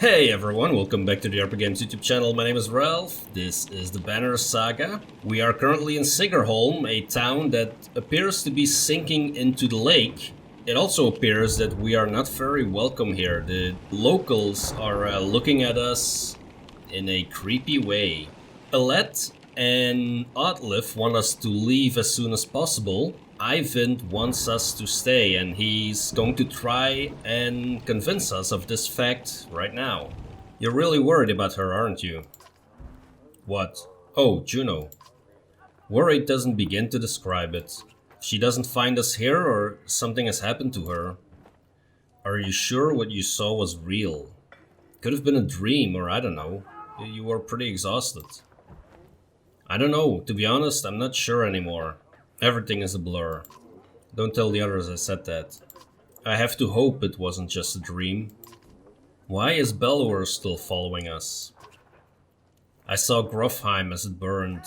Hey everyone, welcome back to the RP Games YouTube channel. My name is Ralph. This is the Banner Saga. We are currently in Sigrholm, a town that appears to be sinking into the lake. It also appears that we are not very welcome here. The locals are looking at us in a creepy way. Let and Oddleif want us to leave as soon as possible. Eyvind wants us to stay, and he's going to try and convince us of this fact right now. You're really worried about her, aren't you? What? Oh, Juno. Worried doesn't begin to describe it. She doesn't find us here, or something has happened to her. Are you sure what you saw was real? Could have been a dream, or I don't know. You were pretty exhausted. I don't know. To be honest, I'm not sure anymore. Everything is a blur. Don't tell the others I said that. I have to hope it wasn't just a dream. Why is Bellower still following us? I saw Grofheim as it burned.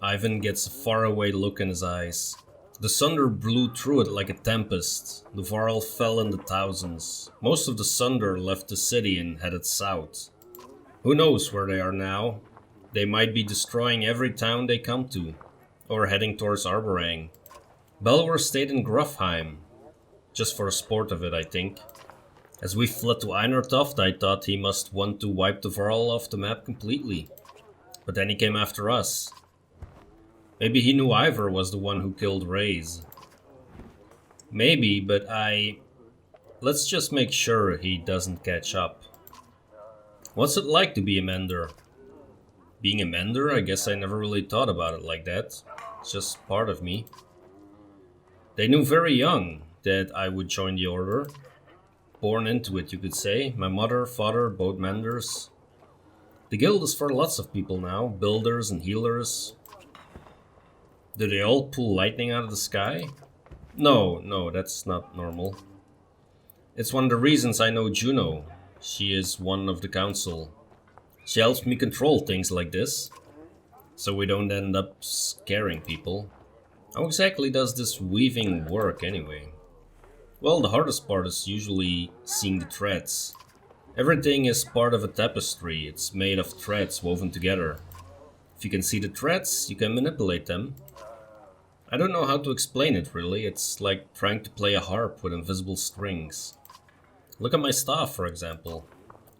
Eyvind gets a faraway look in his eyes. The thunder blew through it like a tempest. The Varl fell in the thousands. Most of the thunder left the city and headed south. Who knows where they are now? They might be destroying every town they come to. Or heading towards Arborang. Bellower stayed in Grofheim. Just for the sport of it, I think. As we fled to Einertoft, I thought he must want to wipe the Varl off the map completely. But then he came after us. Maybe he knew Ivor was the one who killed Raze. Maybe, but let's just make sure he doesn't catch up. What's it like to be a Mender? Being a Mender? I guess I never really thought about it like that. It's just part of me. They knew very young that I would join the order. Born into it, you could say. My mother, father, both Menders. The guild is for lots of people now. Builders and healers. Do they all pull lightning out of the sky? No, that's not normal. It's one of the reasons I know Juno. She is one of the council. She helps me control things like this, so we don't end up scaring people. How exactly does this weaving work anyway? Well, the hardest part is usually seeing the threads. Everything is part of a tapestry. It's made of threads woven together. If you can see the threads, you can manipulate them. I don't know how to explain it really. It's like trying to play a harp with invisible strings. Look at my staff, for example.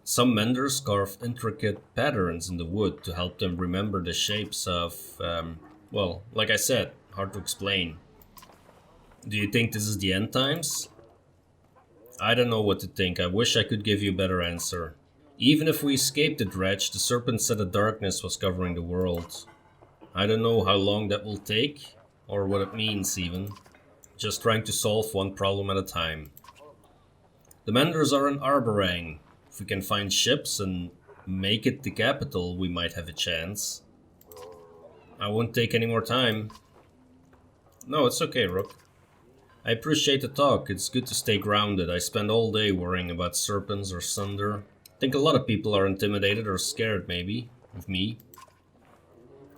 Some menders carve intricate patterns in the wood to help them remember the shapes of, well, like I said, hard to explain. Do you think this is the end times? I don't know what to think. I wish I could give you a better answer. Even if we escaped the dredge, the serpent said that darkness was covering the world. I don't know how long that will take, or what it means even. Just trying to solve one problem at a time. The menders are in Arborang. If we can find ships and make it the capital, we might have a chance. I won't take any more time. No, it's okay, Rook. I appreciate the talk. It's good to stay grounded. I spend all day worrying about serpents or thunder. I think a lot of people are intimidated or scared, maybe, of me.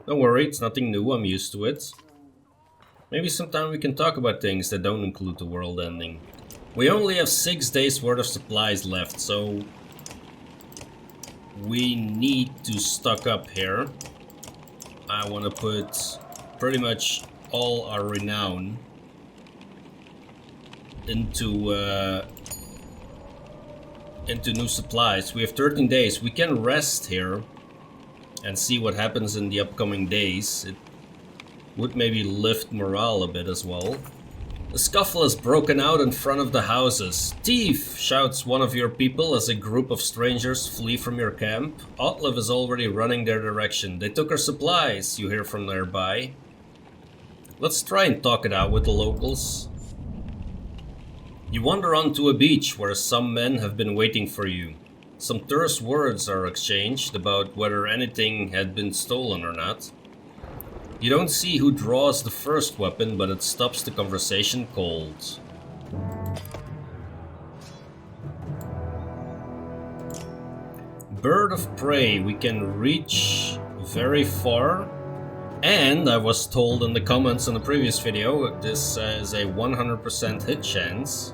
Don't worry, it's nothing new. I'm used to it. Maybe sometime we can talk about things that don't include the world ending. We only have 6 days worth of supplies left, so we need to stock up here. I want to put pretty much all our renown into new supplies. We have 13 days. We can rest here and see what happens in the upcoming days. It would maybe lift morale a bit as well. A scuffle has broken out in front of the houses. "Thief!" shouts one of your people as a group of strangers flee from your camp. Oddleif is already running their direction. "They took our supplies," you hear from nearby. Let's try and talk it out with the locals. You wander onto a beach where some men have been waiting for you. Some terse words are exchanged about whether anything had been stolen or not. You don't see who draws the first weapon, but it stops the conversation cold. Bird of prey, we can reach very far. And I was told in the comments on the previous video, this is a 100% hit chance.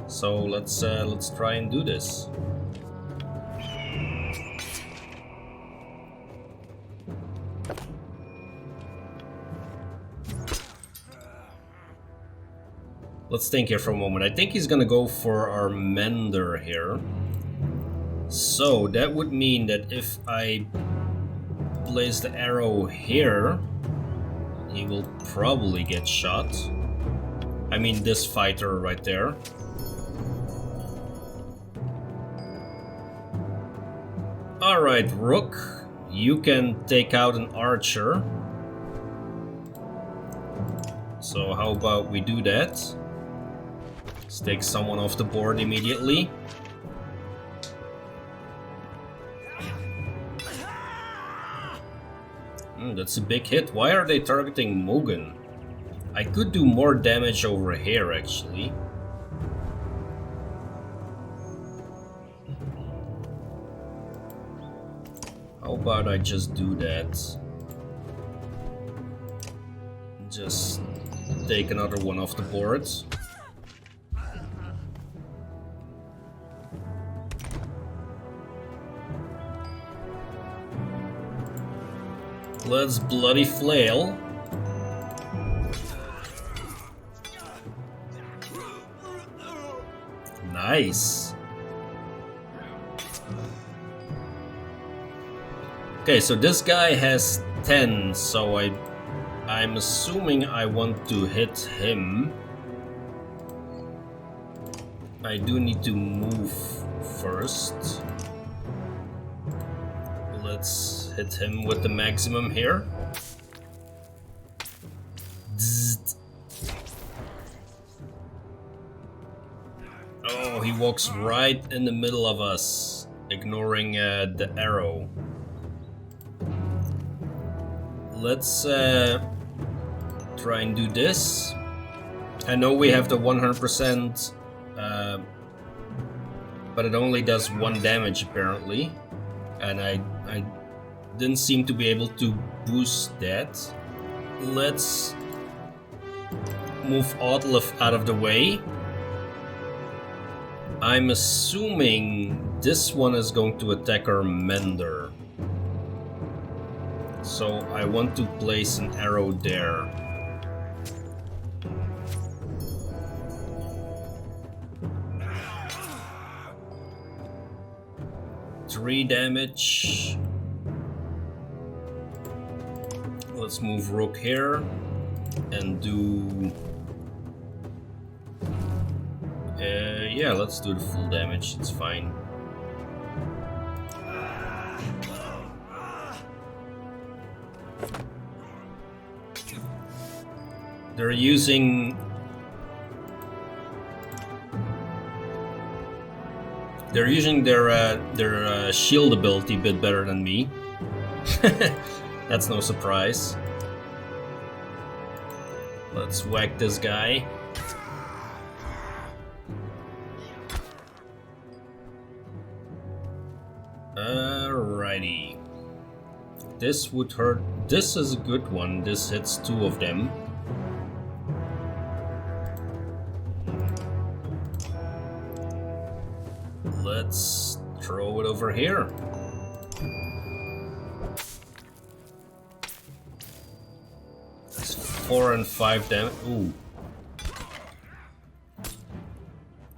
So let's try and do this. Let's think here for a moment. I think he's gonna go for our mender here. So that would mean that if I place the arrow here, he will probably get shot. I mean this fighter right there. Alright, Rook, you can take out an archer. So how about we do that? Let's take someone off the board immediately. That's a big hit. Why are they targeting Mugen? I could do more damage over here, actually. How about I just do that? Just take another one off the board. Let's bloody flail. Nice. Okay, so this guy has 10, so I'm assuming I want to hit him. I do need to move first. Let's hit him with the maximum here. Zzzt. Oh, he walks right in the middle of us, ignoring the arrow. Let's try and do this. I know we have the 100%, but it only does 1 damage apparently. And I didn't seem to be able to boost that. Let's move Oddleif out of the way. I'm assuming this one is going to attack our mender. So I want to place an arrow there. Three damage. Let's move Rook here and do. Yeah, let's do the full damage. It's fine. They're using. They're using their shield ability a bit better than me. That's no surprise. Let's whack this guy. Alrighty. This would hurt. This is a good one. This hits 2 of them. Let's throw it over here. It's 4 and 5 damage. Ooh.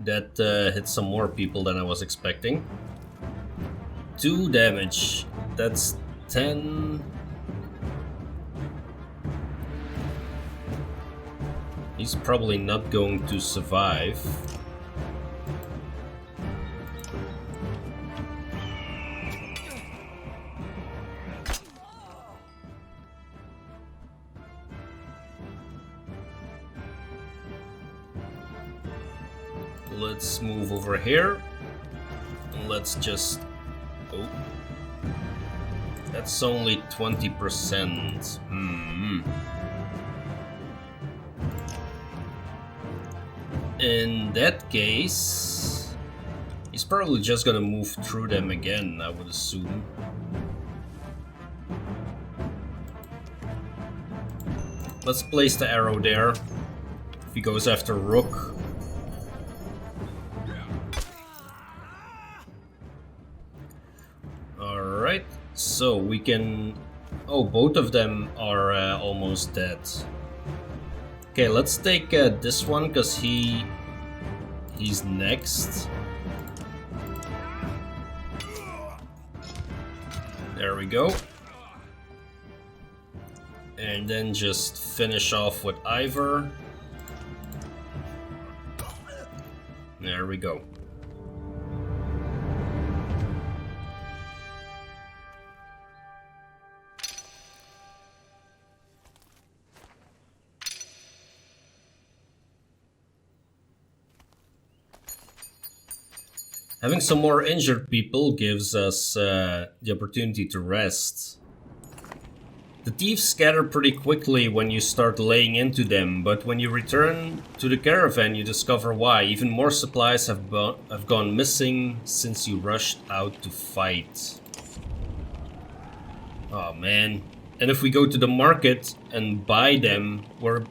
That hit some more people than I was expecting. 2 damage. That's 10. He's probably not going to survive. Let's move over here. Let's just. Oh. That's only 20%. In that case, he's probably just gonna move through them again, I would assume. Let's place the arrow there. If he goes after Rook. So we can... Oh, both of them are almost dead. Okay, let's take this one because he's next. There we go. And then just finish off with Ivor. There we go. Having some more injured people gives us the opportunity to rest. The thieves scatter pretty quickly when you start laying into them, but when you return to the caravan you discover why. Even more supplies have gone missing since you rushed out to fight. Oh man. And if we go to the market and buy them, we're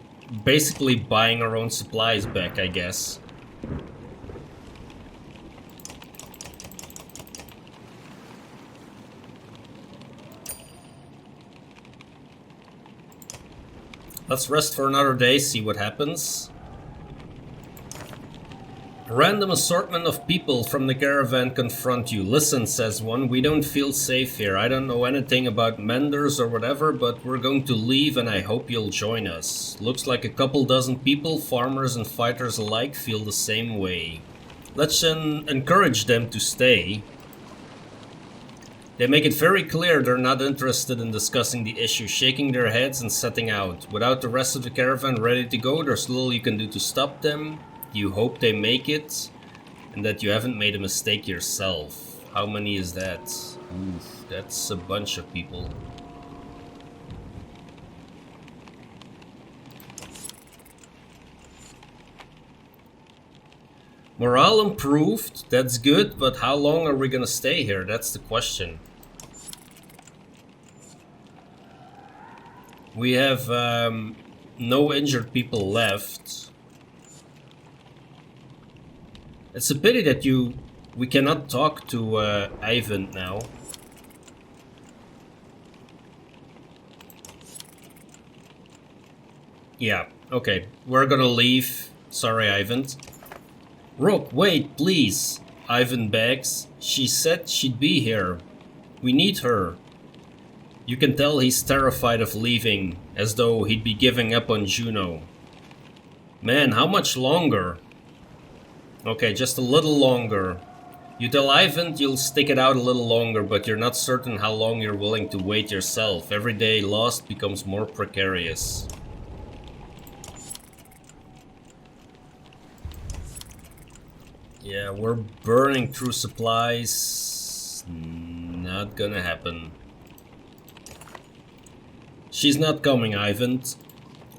basically buying our own supplies back, I guess. Let's rest for another day, see what happens. A random assortment of people from the caravan confront you. Listen, says one, we don't feel safe here. I don't know anything about menders or whatever, but we're going to leave and I hope you'll join us. Looks like a couple dozen people, farmers and fighters alike, feel the same way. Let's encourage them to stay. They make it very clear they're not interested in discussing the issue, shaking their heads and setting out. Without the rest of the caravan ready to go, there's little you can do to stop them. You hope they make it, and that you haven't made a mistake yourself. How many is that? Oof, that's a bunch of people. Morale improved, that's good, but how long are we gonna stay here? That's the question. We have no injured people left. It's a pity that we cannot talk to Eyvind now. Yeah, okay, we're gonna leave. Sorry, Eyvind. Rook, wait, please. Eyvind begs. She said she'd be here. We need her. You can tell he's terrified of leaving, as though he'd be giving up on Juno. Man, how much longer? Okay, just a little longer. You tell Eyvind you'll stick it out a little longer, but you're not certain how long you're willing to wait yourself. Every day lost becomes more precarious. Yeah, we're burning through supplies. Not gonna happen. She's not coming, Eyvind.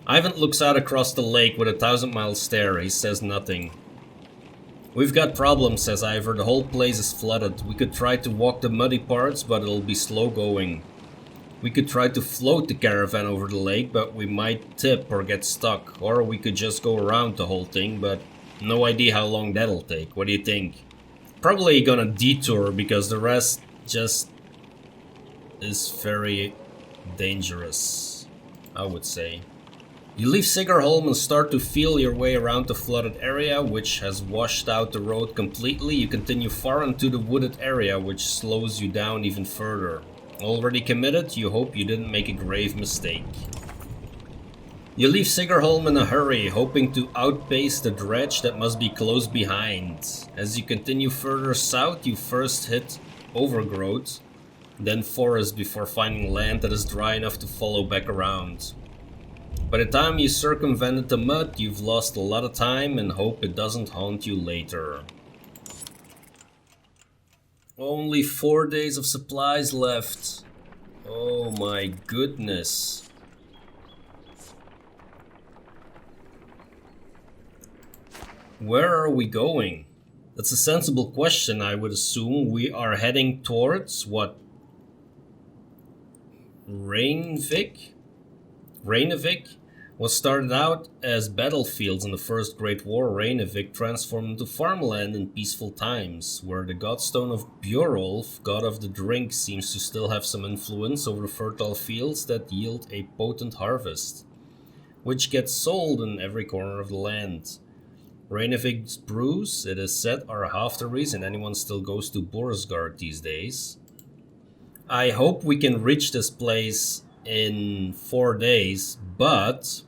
Eyvind looks out across the lake with a 1,000-mile stare. He says nothing. We've got problems, says Ivor. The whole place is flooded. We could try to walk the muddy parts, but it'll be slow going. We could try to float the caravan over the lake, but we might tip or get stuck. Or we could just go around the whole thing, but no idea how long that'll take. What do you think? Probably gonna detour because the rest just is very dangerous, I would say. You leave Sigrholm and start to feel your way around the flooded area, which has washed out the road completely. You continue far into the wooded area, which slows you down even further. Already committed, you hope you didn't make a grave mistake. You leave Sigrholm in a hurry, hoping to outpace the dredge that must be close behind. As you continue further south, you first hit overgrowth, then forest before finding land that is dry enough to follow back around. By the time you circumvented the mud, you've lost a lot of time and hope it doesn't haunt you later. Only 4 days of supplies left. Oh my goodness. Where are we going? That's a sensible question, I would assume. We are heading towards what? Reynivik? What started out as battlefields in the First Great War, Reynivik transformed into farmland in peaceful times, where the godstone of Bjorolf, god of the drink, seems to still have some influence over the fertile fields that yield a potent harvest, which gets sold in every corner of the land. Reynivik's brews, it is said, are half the reason anyone still goes to Borsgard these days. I hope we can reach this place in 4 days, but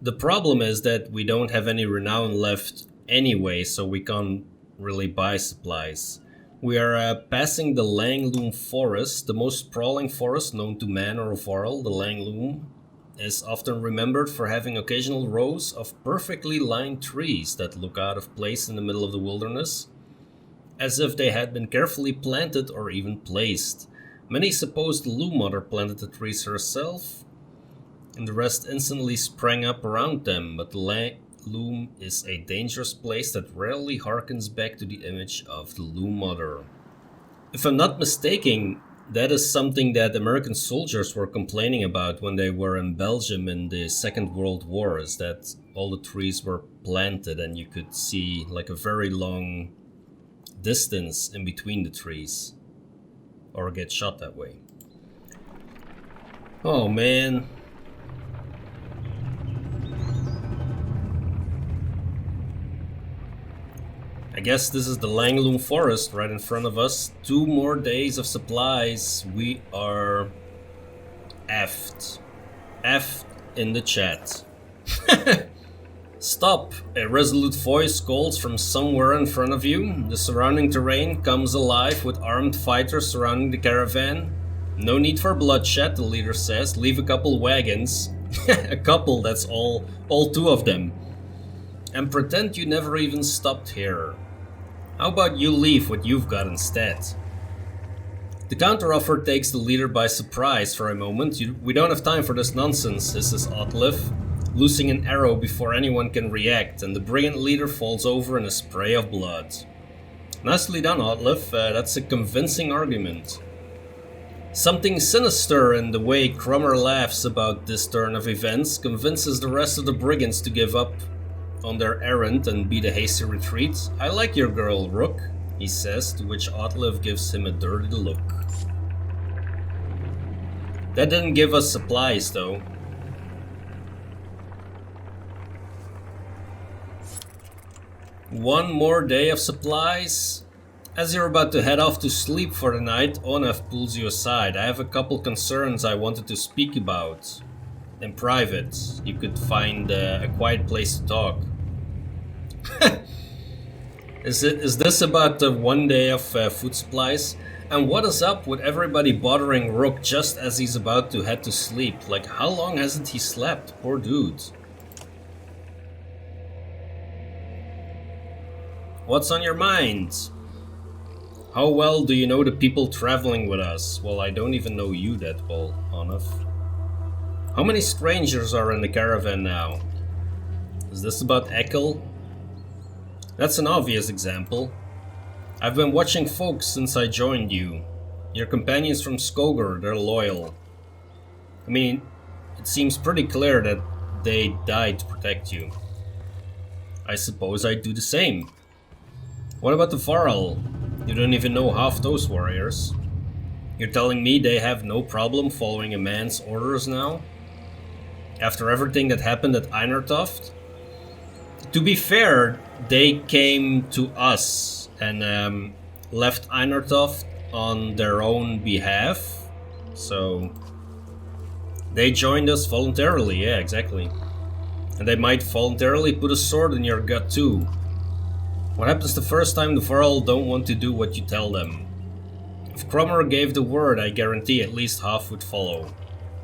the problem is that we don't have any renown left anyway, so we can't really buy supplies. We are passing the Langloom Forest, the most sprawling forest known to man or varl. The Langloom is often remembered for having occasional rows of perfectly lined trees that look out of place in the middle of the wilderness, as if they had been carefully planted or even placed. Many suppose the Loom Mother planted the trees herself, and the rest instantly sprang up around them, but the Loom is a dangerous place that rarely harkens back to the image of the Loom Mother. If I'm not mistaken, that is something that American soldiers were complaining about when they were in Belgium in the Second World War, is that all the trees were planted and you could see like a very long distance in between the trees, or get shot that way. Oh man. I guess this is the Langloom Forest right in front of us. 2 more days of supplies. We are effed. Effed in the chat. Stop! A resolute voice calls from somewhere in front of you. The surrounding terrain comes alive with armed fighters surrounding the caravan. No need for bloodshed, the leader says. Leave a couple wagons. A couple, that's all 2 of them. And pretend you never even stopped here. How about you leave what you've got instead? The counteroffer takes the leader by surprise for a moment. We don't have time for this nonsense, hisses Oddleif, loosing an arrow before anyone can react, and the brigand leader falls over in a spray of blood. Nicely done, Oddleif. That's a convincing argument. Something sinister in the way Crummer laughs about this turn of events convinces the rest of the brigands to give up on their errand and beat a hasty retreat. I like your girl, Rook, he says, to which Oddleif gives him a dirty look. That didn't give us supplies, though. One more day of supplies. As you're about to head off to sleep for the night, Onef pulls you aside. I have a couple concerns I wanted to speak about. In private, you could find a quiet place to talk. Is this about the 1 day of food supplies? And what is up with everybody bothering Rook just as he's about to head to sleep? Like, how long hasn't he slept? Poor dude. What's on your mind? How well do you know the people traveling with us? Well, I don't even know you that well, Onef. How many strangers are in the caravan now? Is this about Ekel? That's an obvious example. I've been watching folks since I joined you. Your companions from Skogar, they're loyal. I mean, it seems pretty clear that they died to protect you. I suppose I'd do the same. What about the Varl? You don't even know half those warriors. You're telling me they have no problem following a man's orders now? After everything that happened at Einartoft? To be fair, they came to us and left Einartoft on their own behalf. So they joined us voluntarily, yeah, exactly. And they might voluntarily put a sword in your gut too. What happens the first time the Varl don't want to do what you tell them? If Crummer gave the word, I guarantee at least half would follow.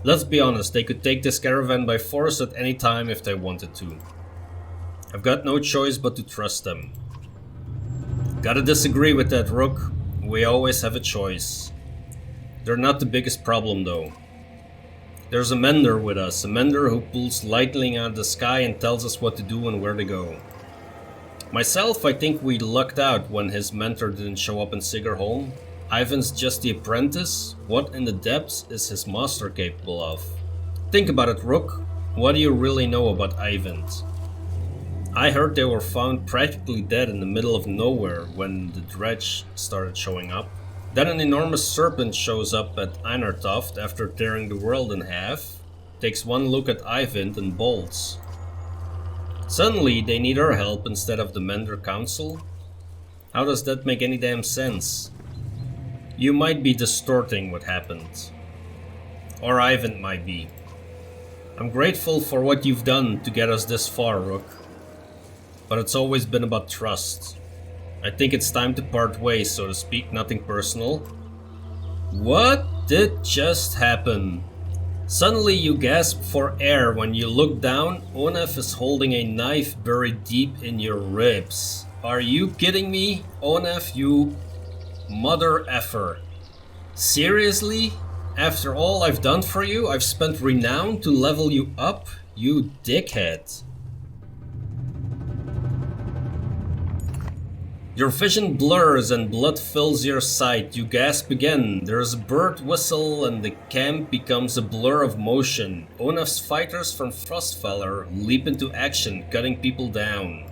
Let's be honest, they could take this caravan by force at any time if they wanted to. I've got no choice but to trust them. Gotta disagree with that, Rook. We always have a choice. They're not the biggest problem though. There's a mender with us, a mender who pulls lightning out of the sky and tells us what to do and where to go. Myself, I think we lucked out when his mentor didn't show up in Sigrholm. Eyvind's just the apprentice. What in the depths is his master capable of? Think about it, Rook. What do you really know about Eyvind? I heard they were found practically dead in the middle of nowhere when the dredge started showing up. Then an enormous serpent shows up at Einartoft after tearing the world in half, takes one look at Eyvind and bolts. Suddenly they need our help instead of the Mender Council? How does that make any damn sense? You might be distorting what happened. Or Eyvind might be. I'm grateful for what you've done to get us this far, Rook. But it's always been about trust. I think it's time to part ways, so to speak, nothing personal. What did just happen? Suddenly you gasp for air when you look down. Onef is holding a knife buried deep in your ribs. Are you kidding me, Onef, you mother effer? Seriously? After all I've done for you, I've spent renown to level you up? You dickhead. Your vision blurs and blood fills your sight. You gasp again. There's a bird whistle and the camp becomes a blur of motion. Onef's fighters from Frostfeller leap into action, cutting people down.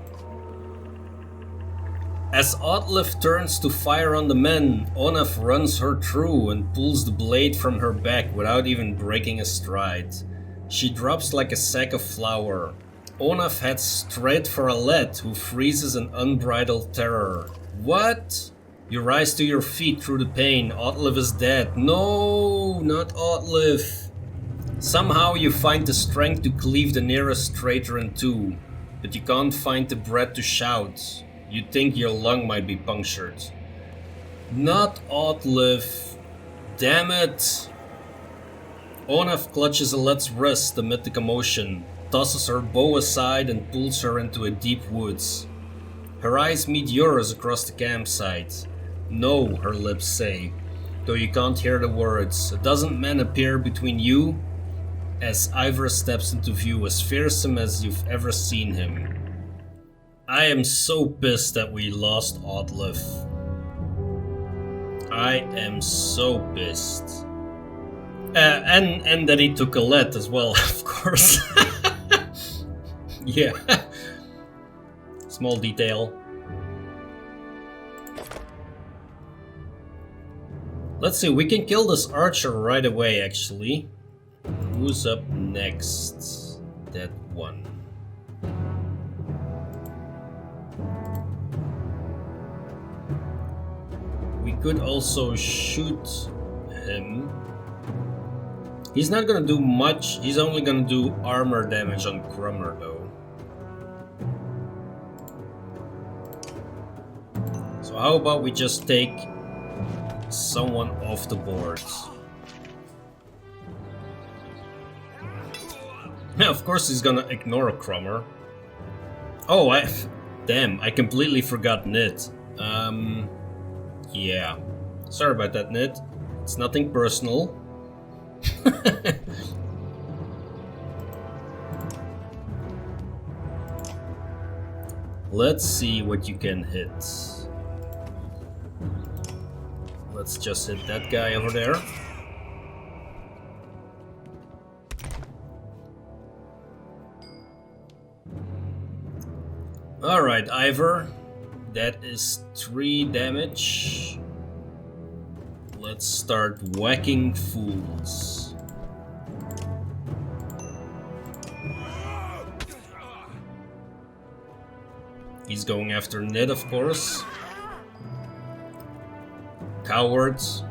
As Oddleif turns to fire on the men, Onef runs her through and pulls the blade from her back without even breaking a stride. She drops like a sack of flour. Onef heads straight for Let, who freezes in unbridled terror. What? You rise to your feet through the pain. Oddleif is dead. No, not Oddleif. Somehow you find the strength to cleave the nearest traitor in two, but you can't find the breath to shout. You think your lung might be punctured. Not Oddleif. Damn it. Onef clutches Let's wrist amid the commotion, tosses her bow aside and pulls her into a deep woods. Her eyes meet yours across the campsite. No, her lips say, though you can't hear the words. A dozen men appear between you as Eivor steps into view, as fearsome as you've ever seen him. I am so pissed that we lost Oddleif. I am so pissed. And that he took a Let as well, of course. Yeah. Small detail. Let's see, we can kill this archer right away, actually. Who's up next? That one. We could also shoot him. He's not gonna do much, he's only gonna do armor damage on Crummer though. So how about we just take someone off the board? Yeah, of course he's gonna ignore Crummer. Oh, damn, I completely forgot Nit. Yeah. Sorry about that, Nit. It's nothing personal. Let's see what you can hit. Let's just hit that guy over there. Alright, Eivor. That is 3 damage. Let's start whacking fools. He's going after Ned, of course. Cowards.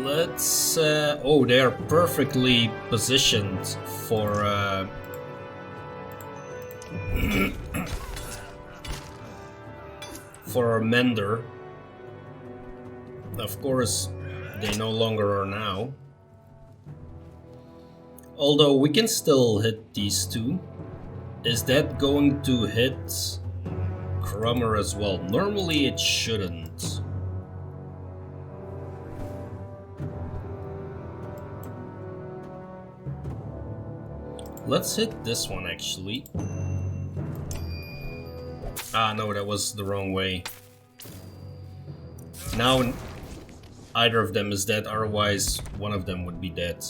Let's... oh, they are perfectly positioned for... for a Mender. Of course, they no longer are now. Although we can still hit these two. Is that going to hit Crummer as well? Normally it shouldn't. Let's hit this one actually. Ah no, that was the wrong way. Now either of them is dead, otherwise one of them would be dead.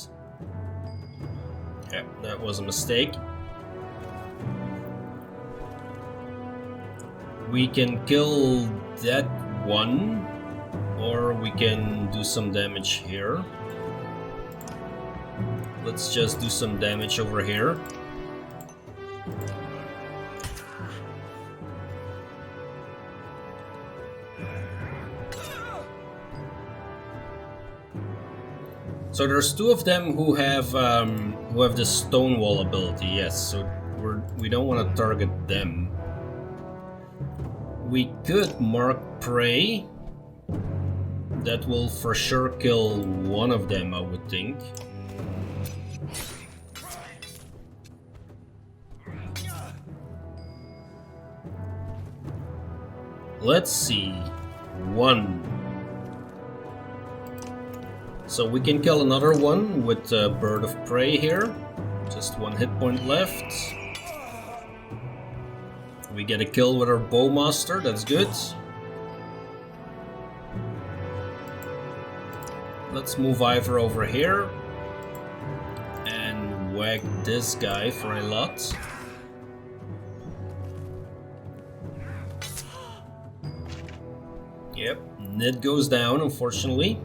Yeah, that was a mistake. We can kill that one, or we can do some damage here. Let's just do some damage over here. So there's two of them who have the Stonewall ability. Yes, so we don't want to target them. We could mark Prey. That will for sure kill one of them, I would think. Let's see. One. So we can kill another one with Bird of Prey here. Just one hit point left. We get a kill with our Bowmaster, that's good. Let's move Ivor over here. And whack this guy for a lot. Yep, Nid goes down, unfortunately.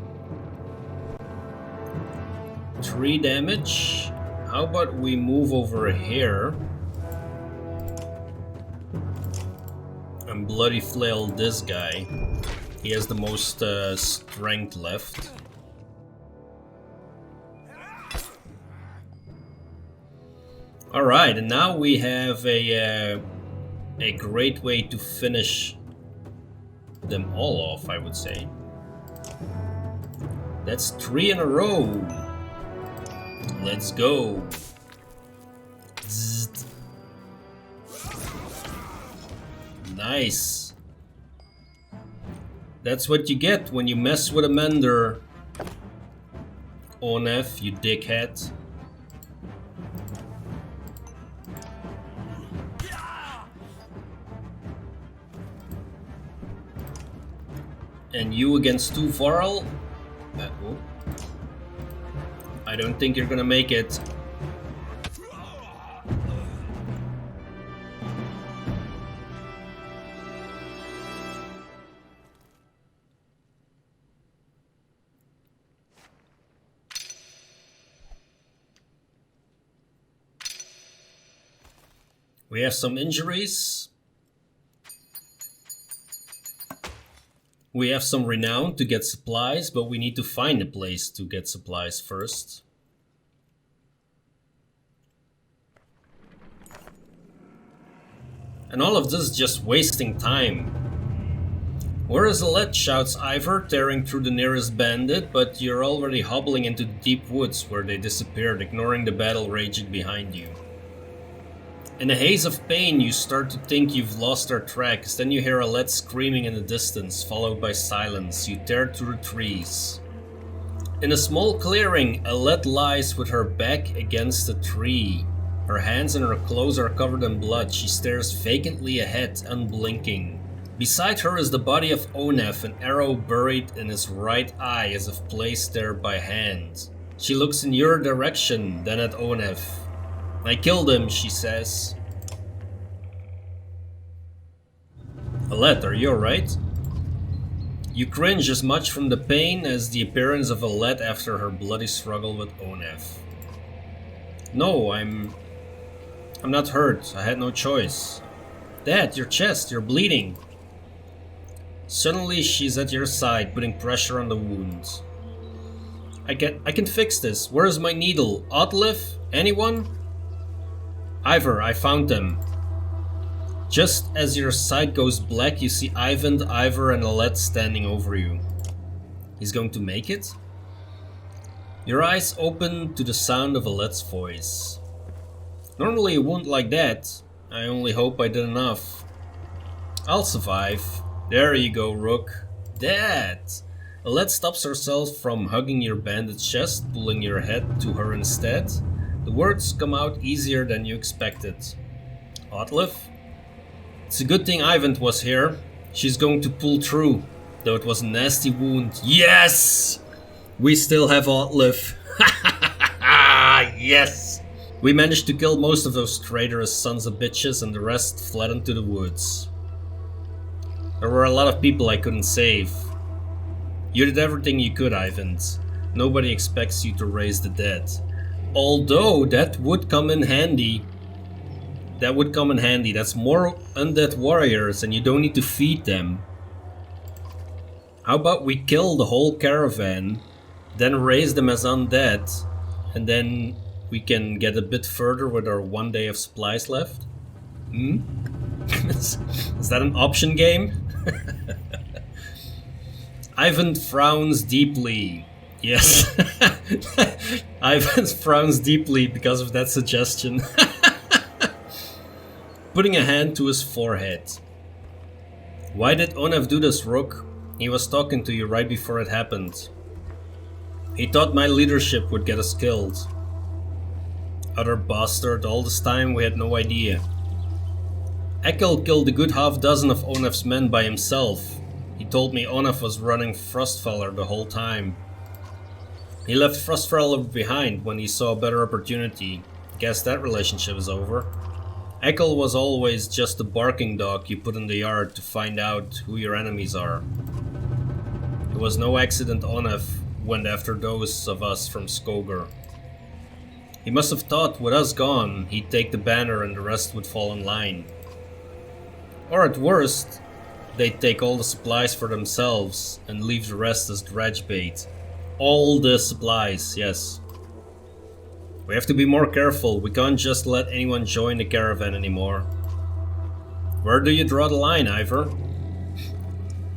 3 damage. How about we move over here and bloody flail this guy. He has the most strength left. Alright, and now we have a great way to finish them all off, I would say. That's 3 in a row. Let's go. Zzzt. Nice. That's what you get when you mess with a mender. Onef, you dickhead. And you against 2 Varl? I don't think you're gonna make it. We have some injuries. We have some renown to get supplies, but we need to find a place to get supplies first. And all of this just wasting time. Where is Let? Shouts Ivor, tearing through the nearest bandit, but you're already hobbling into the deep woods where they disappeared, ignoring the battle raging behind you. In a haze of pain, you start to think you've lost their tracks, then you hear Let screaming in the distance, followed by silence. You tear through the trees. In a small clearing, Let lies with her back against a tree. Her hands and her clothes are covered in blood. She stares vacantly ahead, unblinking. Beside her is the body of Onef, an arrow buried in his right eye as if placed there by hand. She looks in your direction, then at Onef. I killed him, she says. Let, are you alright? You cringe as much from the pain as the appearance of Let after her bloody struggle with Onef. No, I'm not hurt. I had no choice. Dad, your chest, you're bleeding. Suddenly she's at your side, putting pressure on the wound. I can fix this. Where is my needle? Oddleif? Anyone? Ivor, I found them. Just as your sight goes black, you see Eyvind, Ivor, and Let standing over you. He's going to make it? Your eyes open to the sound of Let's voice. Normally a wound like that. I only hope I did enough. I'll survive. There you go, Rook. Dad! Let stops herself from hugging your bandaged chest, pulling your head to her instead. The words come out easier than you expected. Oddleif? It's a good thing Eyvind was here. She's going to pull through. Though it was a nasty wound. Yes! We still have Oddleif. Yes! We managed to kill most of those traitorous sons of bitches and the rest fled into the woods. There were a lot of people I couldn't save. You did everything you could, Eyvind. Nobody expects you to raise the dead. Although that would come in handy. That would come in handy. That's more undead warriors and you don't need to feed them. How about we kill the whole caravan, then raise them as undead, and then we can get a bit further with our 1 day of supplies left? Is that an option game? Eyvind frowns deeply. Yes. Eyvind frowns deeply because of that suggestion. Putting a hand to his forehead. Why did Onef do this, Rook? He was talking to you right before it happened. He thought my leadership would get us killed. Other bastard, all this time we had no idea. Ekkel killed a good half dozen of Onef's men by himself. He told me Onef was running Frostfeller the whole time. He left Frostfeller behind when he saw a better opportunity. Guess that relationship is over. Ekkel was always just a barking dog you put in the yard to find out who your enemies are. It was no accident Onef went after those of us from Skoger. He must have thought with us gone, he'd take the banner and the rest would fall in line. Or at worst, they'd take all the supplies for themselves and leave the rest as dredge bait. All the supplies, yes. We have to be more careful, we can't just let anyone join the caravan anymore. Where do you draw the line, Ivor?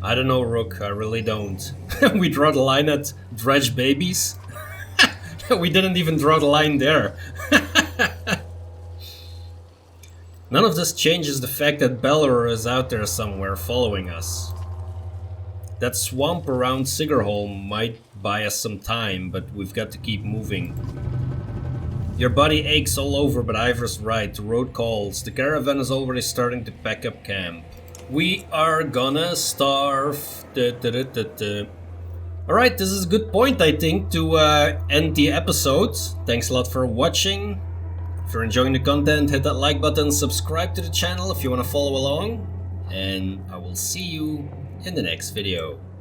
I don't know, Rook, I really don't. We draw the line at dredge babies? We didn't even draw the line there. None of this changes the fact that Balor is out there somewhere following us. That swamp around Sigrholm might buy us some time, but we've got to keep moving. Your body aches all over, but Ivor's right. The road calls. The caravan is already starting to pack up camp. We are gonna starve. Alright, this is a good point, I think, to end the episode. Thanks a lot for watching. If you're enjoying the content, hit that like button, subscribe to the channel if you want to follow along. And I will see you in the next video.